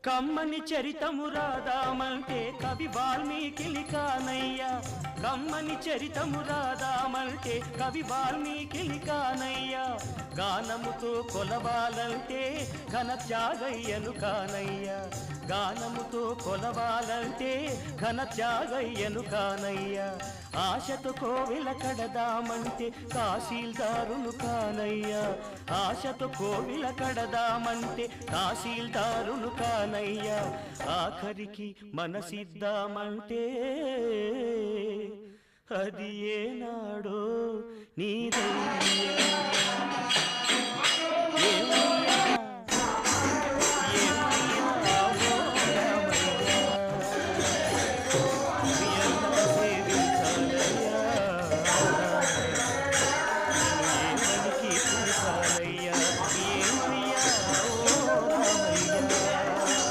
కమ్మని చరితము రాదామంటే కవి వాల్మీకి కానయ్యా. కమ్మని చరితము రాదామంటే కవి వాల్మీకి కానయ్యా. గానముతో కొలవాలంటే ఘన త్యాగయ్యను కానయ్యా. గానముతో కొలవాలంటే ఘన త్యాగయ్యను కానయ్యా. ఆశతో కోవెల కడదామంటే తహసీల్దారును కానయ్యా. ఆశతో కోవెల కడదామంటే తహసీల్దారును కానయ్యా. ఆఖరికి మనసిద్దామంటే అది ఏనాడో నీదయ్యా. ఏమయ్యా